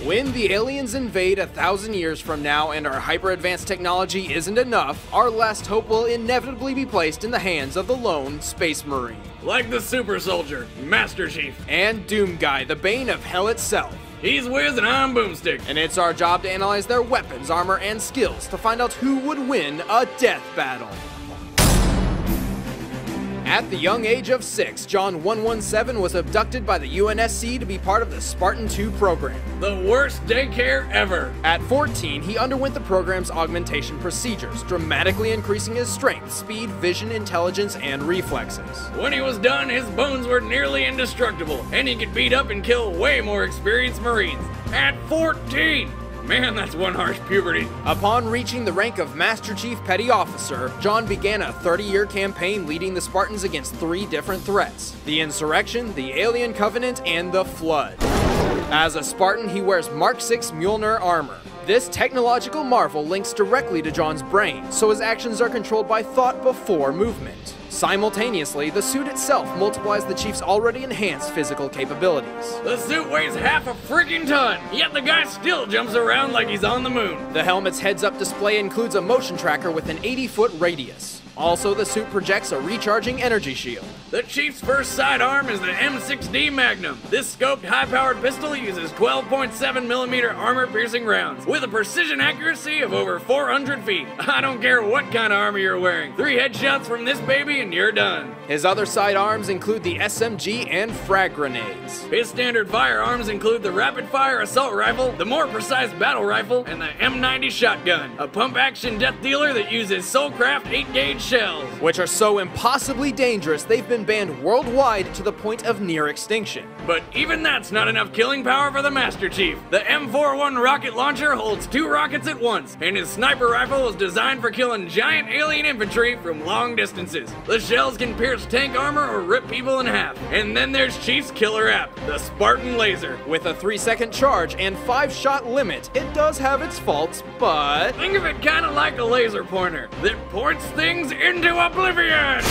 When the aliens invade 1,000 years from now and our hyper-advanced technology isn't enough, our last hope will inevitably be placed in the hands of the lone Space Marine. Like the super soldier, Master Chief. And Doomguy, the bane of hell itself. He's Wiz and I'm Boomstick. And it's our job to analyze their weapons, armor, and skills to find out who would win a death battle. At the young age of 6, John 117 was abducted by the UNSC to be part of the Spartan 2 program. The worst daycare ever. At 14, he underwent the program's augmentation procedures, dramatically increasing his strength, speed, vision, intelligence, and reflexes. When he was done, his bones were nearly indestructible, and he could beat up and kill way more experienced Marines. At 14! Man, that's one harsh puberty. Upon reaching the rank of Master Chief Petty Officer, John began a 30-year campaign leading the Spartans against 3 different threats: the Insurrection, the Alien Covenant, and the Flood. As a Spartan, he wears Mark 6 Mjolnir armor. This technological marvel links directly to John's brain, so his actions are controlled by thought before movement. Simultaneously, the suit itself multiplies the Chief's already enhanced physical capabilities. The suit weighs half a freaking ton, yet the guy still jumps around like he's on the moon. The helmet's heads-up display includes a motion tracker with an 80-foot radius. Also, the suit projects a recharging energy shield. The Chief's first sidearm is the M6D Magnum. This scoped high-powered pistol uses 12.7mm armor-piercing rounds with a precision accuracy of over 400 feet. I don't care what kind of armor you're wearing. 3 headshots from this baby and you're done. His other sidearms include the SMG and frag grenades. His standard firearms include the rapid-fire assault rifle, the more precise battle rifle, and the M90 shotgun, a pump-action death dealer that uses Soulcraft 8-gauge shells. Which are so impossibly dangerous, they've been banned worldwide to the point of near extinction. But even that's not enough killing power for the Master Chief. The M41 rocket launcher holds 2 rockets at once, and his sniper rifle was designed for killing giant alien infantry from long distances. The shells can pierce tank armor or rip people in half. And then there's Chief's killer app, the Spartan Laser. With a 3-second charge and 5-shot limit, it does have its faults, but... think of it kinda like a laser pointer that points things into oblivion!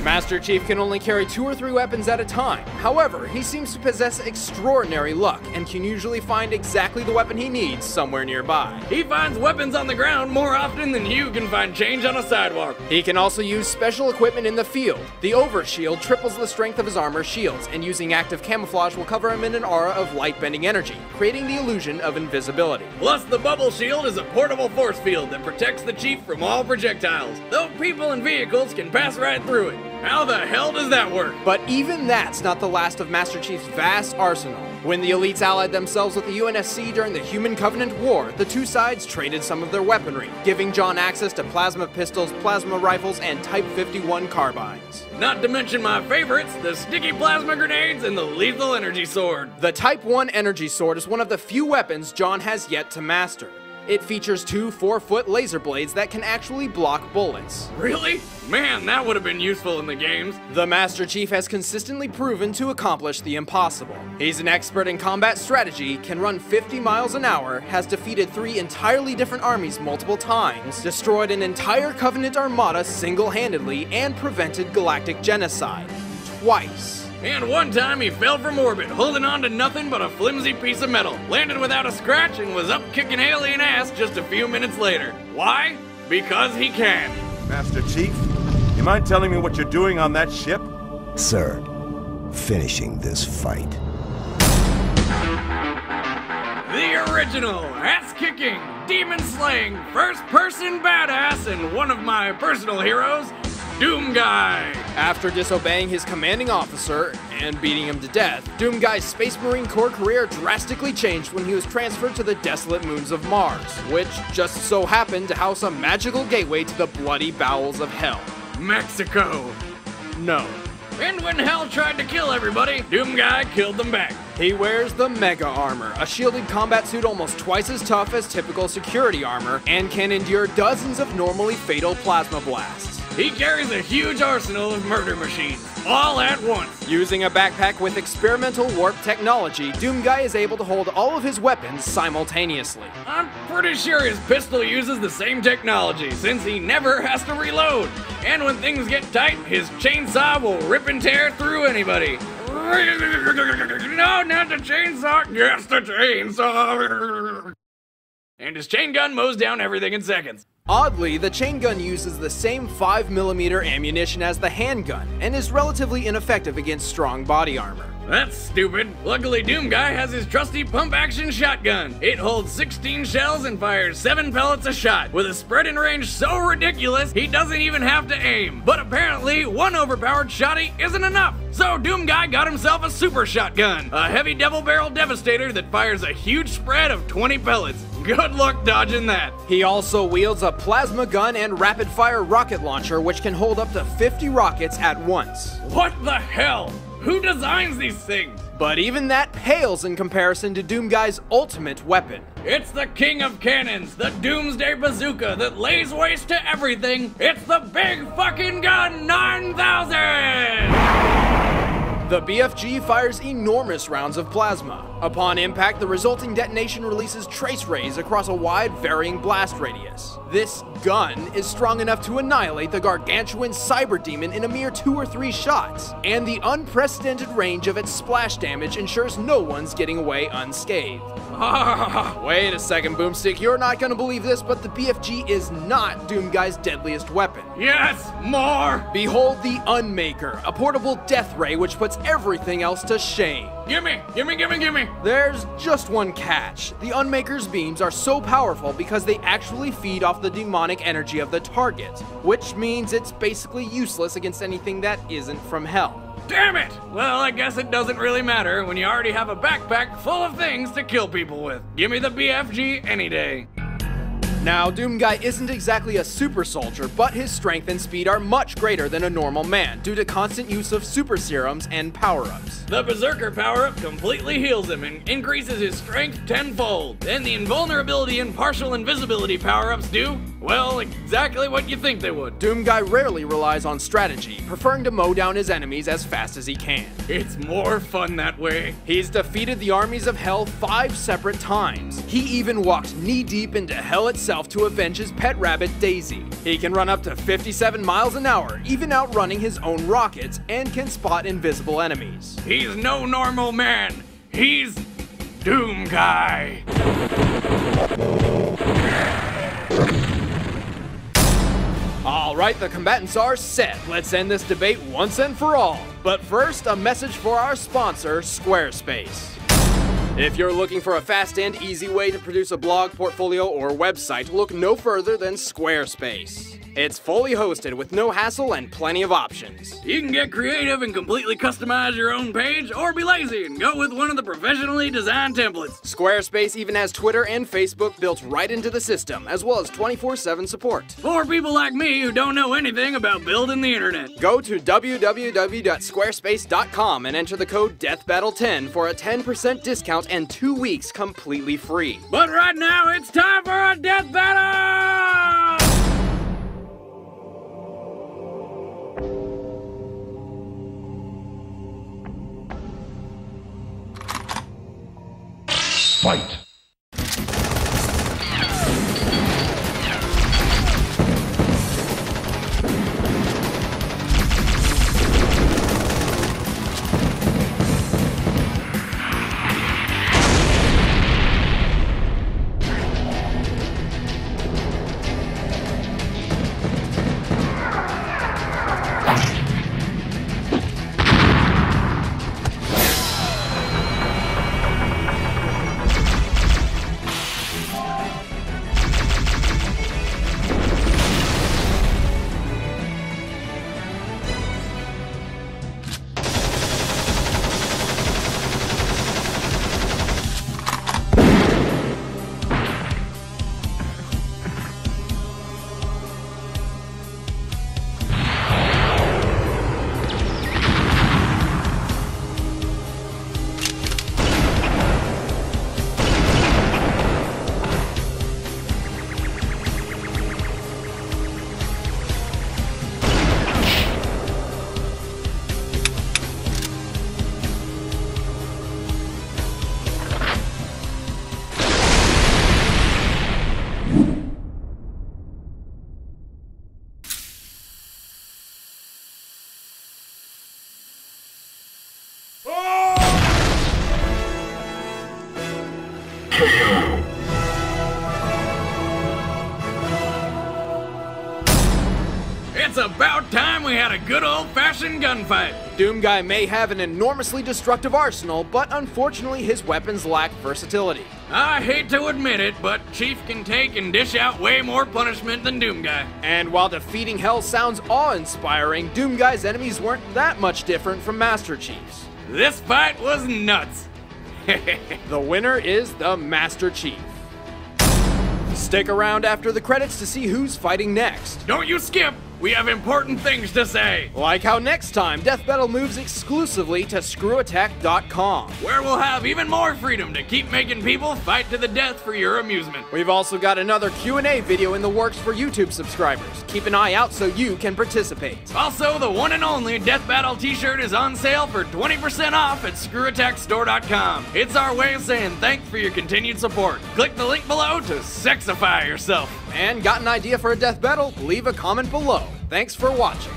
Master Chief can only carry 2 or 3 weapons at a time. However, he seems to possess extraordinary luck and can usually find exactly the weapon he needs somewhere nearby. He finds weapons on the ground more often than you can find change on a sidewalk. He can also use special equipment in the field. The Overshield triples the strength of his armor shields, and using active camouflage will cover him in an aura of light-bending energy, creating the illusion of invisibility. Plus, the Bubble Shield is a portable force field that protects the Chief from all projectiles, though people and vehicles can pass right through it. How the hell does that work? But even that's not the last of Master Chief's vast arsenal. When the elites allied themselves with the UNSC during the Human Covenant War, the 2 sides traded some of their weaponry, giving John access to plasma pistols, plasma rifles, and Type 51 carbines. Not to mention my favorites, the sticky plasma grenades and the lethal energy sword. The Type 1 energy sword is one of the few weapons John has yet to master. It features 2 4-foot laser blades that can actually block bullets. Really? Man, that would have been useful in the games. The Master Chief has consistently proven to accomplish the impossible. He's an expert in combat strategy, can run 50 miles an hour, has defeated 3 entirely different armies multiple times, destroyed an entire Covenant armada single-handedly, and prevented galactic genocide. Twice. And one time he fell from orbit, holding on to nothing but a flimsy piece of metal, landed without a scratch, and was up kicking alien ass just a few minutes later. Why? Because he can. Master Chief, you mind telling me what you're doing on that ship? Sir, finishing this fight. The original, ass-kicking, demon-slaying, first-person badass, and one of my personal heroes, Doomguy. After disobeying his commanding officer and beating him to death, Doomguy's Space Marine Corps career drastically changed when he was transferred to the desolate moons of Mars, which just so happened to house a magical gateway to the bloody bowels of hell. Mexico. No. And when hell tried to kill everybody, Doomguy killed them back. He wears the Mega Armor, a shielded combat suit almost twice as tough as typical security armor, and can endure dozens of normally fatal plasma blasts. He carries a huge arsenal of murder machines, all at once. Using a backpack with experimental warp technology, Doomguy is able to hold all of his weapons simultaneously. I'm pretty sure his pistol uses the same technology, since he never has to reload. And when things get tight, his chainsaw will rip and tear through anybody. No, not the chainsaw. Yes, the chainsaw. And his chain gun mows down everything in seconds. Oddly, the chain gun uses the same 5mm ammunition as the handgun, and is relatively ineffective against strong body armor. That's stupid. Luckily, Doomguy has his trusty pump-action shotgun. It holds 16 shells and fires 7 pellets a shot, with a spread in range so ridiculous he doesn't even have to aim. But apparently, one overpowered shotty isn't enough. So Doomguy got himself a super shotgun, a heavy double-barrel devastator that fires a huge spread of 20 pellets. Good luck dodging that. He also wields a plasma gun and rapid-fire rocket launcher, which can hold up to 50 rockets at once. What the hell? Who designs these things? But even that pales in comparison to Doomguy's ultimate weapon. It's the king of cannons, the Doomsday Bazooka that lays waste to everything. It's the Big Fucking Gun 9000! The BFG fires enormous rounds of plasma. Upon impact, the resulting detonation releases trace rays across a wide, varying blast radius. This gun is strong enough to annihilate the gargantuan cyber demon in a mere 2 or 3 shots, and the unprecedented range of its splash damage ensures no one's getting away unscathed. Wait a second, Boomstick, you're not gonna believe this, but the BFG is not Doomguy's deadliest weapon. Yes, more! Behold the Unmaker, a portable death ray which puts everything else to shame. Gimme! There's just one catch. The Unmaker's beams are so powerful because they actually feed off the demonic energy of the target, which means it's basically useless against anything that isn't from hell. Damn it! Well, I guess it doesn't really matter when you already have a backpack full of things to kill people with. Give me the BFG any day. Now, Doomguy isn't exactly a super soldier, but his strength and speed are much greater than a normal man due to constant use of super serums and power-ups. The Berserker power-up completely heals him and increases his strength tenfold. And the invulnerability and partial invisibility power-ups do, well, exactly what you think they would. Doomguy rarely relies on strategy, preferring to mow down his enemies as fast as he can. It's more fun that way. He's defeated the armies of hell 5 separate times. He even walked knee-deep into hell itself to avenge his pet rabbit Daisy. He can run up to 57 miles an hour, even outrunning his own rockets, and can spot invisible enemies. He's no normal man. He's Doomguy. Alright, the combatants are set. Let's end this debate once and for all. But first, a message for our sponsor, Squarespace. If you're looking for a fast and easy way to produce a blog, portfolio, or website, look no further than Squarespace. It's fully hosted with no hassle and plenty of options. You can get creative and completely customize your own page, or be lazy and go with one of the professionally designed templates. Squarespace even has Twitter and Facebook built right into the system, as well as 24/7 support. For people like me who don't know anything about building the internet. Go to www.squarespace.com and enter the code DEATHBATTLE10 for a 10% discount and 2 weeks completely free. But right now, it's time for a death battle! Fight! It's about time we had a good old-fashioned gunfight. Doomguy may have an enormously destructive arsenal, but unfortunately his weapons lack versatility. I hate to admit it, but Chief can take and dish out way more punishment than Doomguy. And while defeating Hell sounds awe-inspiring, Doomguy's enemies weren't that much different from Master Chief's. This fight was nuts. The winner is the Master Chief. Stick around after the credits to see who's fighting next. Don't you skip! We have important things to say. Like how next time, Death Battle moves exclusively to ScrewAttack.com. Where we'll have even more freedom to keep making people fight to the death for your amusement. We've also got another Q&A video in the works for YouTube subscribers. Keep an eye out so you can participate. Also, the one and only Death Battle t-shirt is on sale for 20% off at ScrewAttackStore.com. It's our way of saying thanks for your continued support. Click the link below to sexify yourself. And got an idea for a death battle? Leave a comment below. Thanks for watching.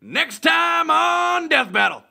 Next time on Death Battle.